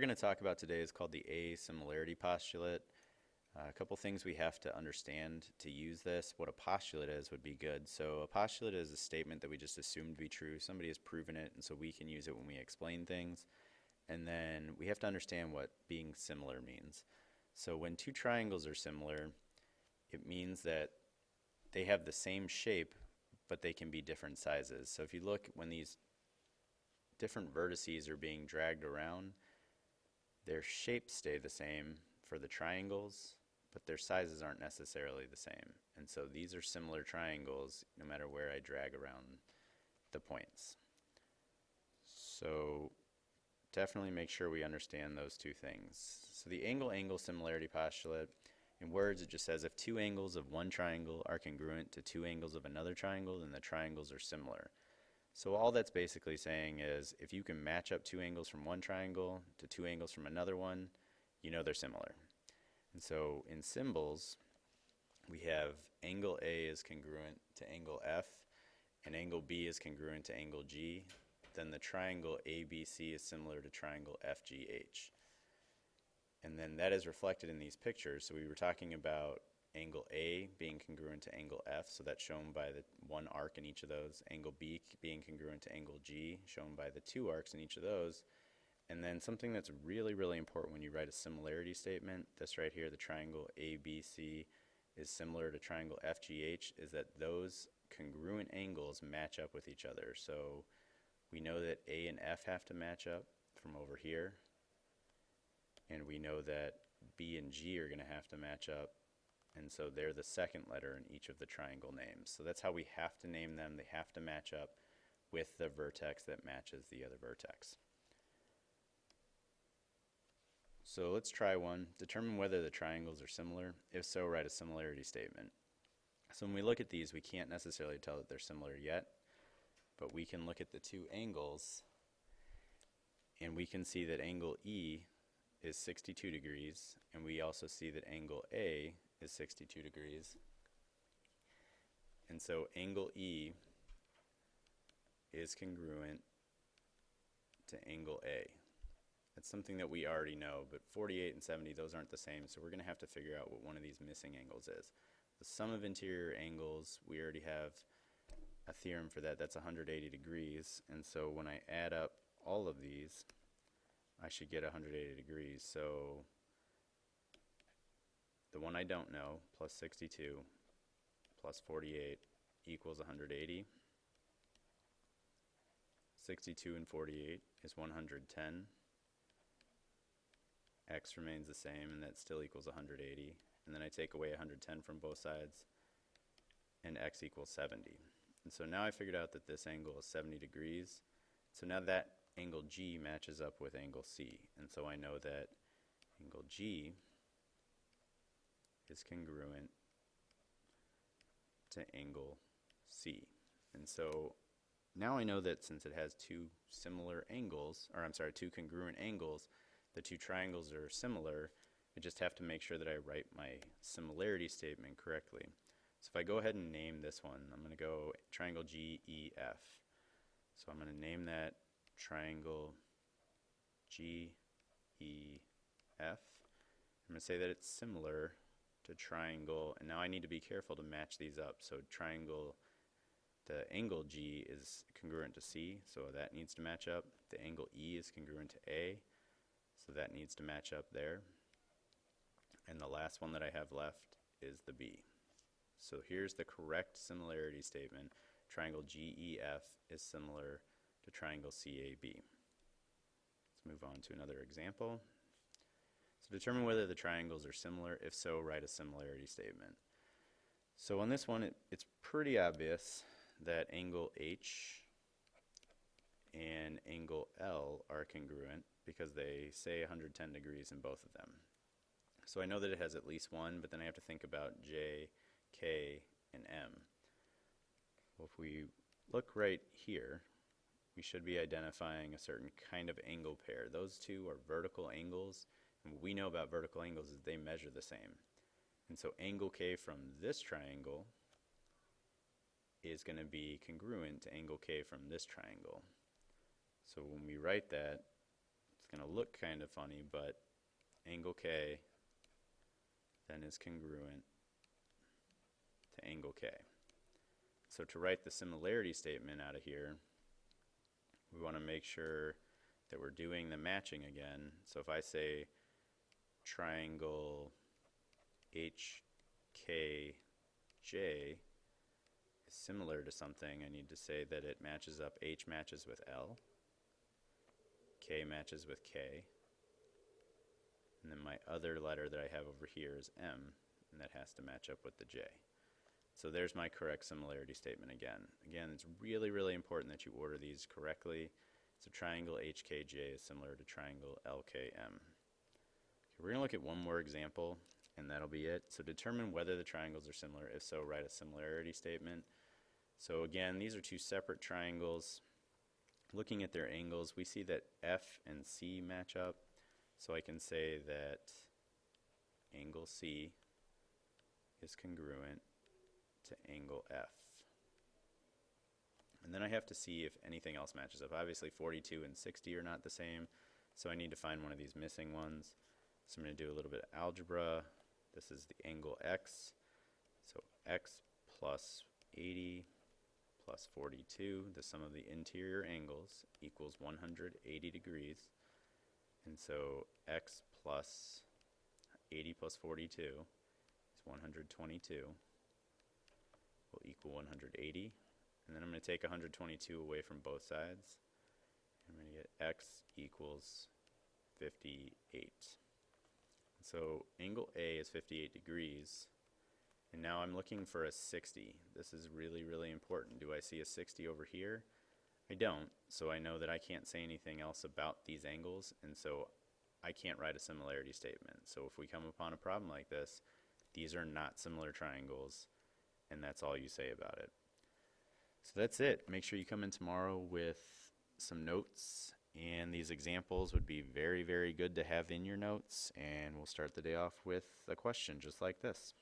going to talk about today is called the asimilarity postulate. A couple things we have to understand to use this. What a postulate is would be good. So a postulate is a statement that we just assume to be true. Somebody has proven it, and so we can use it when we explain things. And then we have to understand what being similar means. So when two triangles are similar, it means that they have the same shape, but they can be different sizes. So if you look, when these different vertices are being dragged around, their shapes stay the same for the triangles, but their sizes aren't necessarily the same. And so these are similar triangles no matter where I drag around the points. So definitely make sure we understand those two things. So the angle-angle similarity postulate, in words it just says if two angles of one triangle are congruent to two angles of another triangle, then the triangles are similar. So all that's basically saying is if you can match up two angles from one triangle to two angles from another one, you know they're similar. And so in symbols, we have angle A is congruent to angle F, and angle B is congruent to angle G. Then the triangle ABC is similar to triangle FGH. And then that is reflected in these pictures. So we were talking about angle A being congruent to angle F, so that's shown by the one arc in each of those. Angle B being congruent to angle G, shown by the two arcs in each of those. And then something that's really, really important when you write a similarity statement, this right here, the triangle ABC is similar to triangle FGH, is that those congruent angles match up with each other. So we know that A and F have to match up from over here, and we know that B and G are going to have to match up, and so they're the second letter in each of the triangle names. So that's how we have to name them. They have to match up with the vertex that matches the other vertex. So let's try one. Determine whether the triangles are similar. If so, write a similarity statement. So when we look at these, we can't necessarily tell that they're similar yet, but we can look at the two angles, and we can see that angle E is 62 degrees, and we also see that angle A is 62 degrees. And so angle E is congruent to angle A. That's something that we already know, but 48 and 70, those aren't the same, so we're going to have to figure out what one of these missing angles is. The sum of interior angles, we already have a theorem for that. That's 180 degrees, and so when I add up all of these, I should get 180 degrees. So the one I don't know, plus 62, plus 48, equals 180. 62 and 48 is 110. X remains the same, and that still equals 180. And then I take away 110 from both sides, and X equals 70. And so now I figured out that this angle is 70 degrees. So now that angle G matches up with angle C. And so I know that angle G is congruent to angle C. And so now I know that since it has two similar angles, or I'm sorry, two congruent angles, the two triangles are similar. I just have to make sure that I write my similarity statement correctly. So if I go ahead and name this one, I'm going to go triangle GEF. So I'm going to name that triangle GEF. I'm going to say that it's similar to triangle, and now I need to be careful to match these up. So triangle, the angle G is congruent to C, so that needs to match up. The angle E is congruent to A, so that needs to match up there. And the last one that I have left is the B. So here's the correct similarity statement. Triangle GEF is similar to triangle CAB. Let's move on to another example. So determine whether the triangles are similar. If so, write a similarity statement. So on this one, it's pretty obvious that angle H and angle L are congruent because they say 110 degrees in both of them. So I know that it has at least one, but then I have to think about J, K, and M. Well, if we look right here, we should be identifying a certain kind of angle pair. Those two are vertical angles, and what we know about vertical angles is they measure the same. And so angle K from this triangle is going to be congruent to angle K from this triangle. So when we write that, It's going to look kind of funny, but angle K then is congruent to angle K. So to write the similarity statement out of here, we want to make sure that we're doing the matching again. So if I say triangle HKJ is similar to something, I need to say that it matches up. H matches with L, K matches with K, and then my other letter that I have over here is M, and that has to match up with the J. So there's my correct similarity statement again. Again, it's really, really important that you order these correctly. So triangle HKJ is similar to triangle LKM. Okay, we're going to look at one more example, and that'll be it. So determine whether the triangles are similar. If so, write a similarity statement. So again, these are two separate triangles. Looking at their angles, we see that F and C match up. So I can say that angle C is congruent to angle F. And then I have to see if anything else matches up. Obviously 42 and 60 are not the same, so I need to find one of these missing ones. So I'm going to do a little bit of algebra. This is the angle X. So X plus 80 plus 42, the sum of the interior angles, equals 180 degrees. And so X plus 80 plus 42 is 122. Will equal 180. And then I'm going to take 122 away from both sides. I'm going to get X equals 58. So angle A is 58 degrees. And now I'm looking for a 60. This is really, really important. Do I see a 60 over here? I don't. So I know that I can't say anything else about these angles, and so I can't write a similarity statement. So if we come upon a problem like this, these are not similar triangles, and that's all you say about it. So that's it. Make sure you come in tomorrow with some notes, and these examples would be very, very good to have in your notes, and we'll start the day off with a question just like this.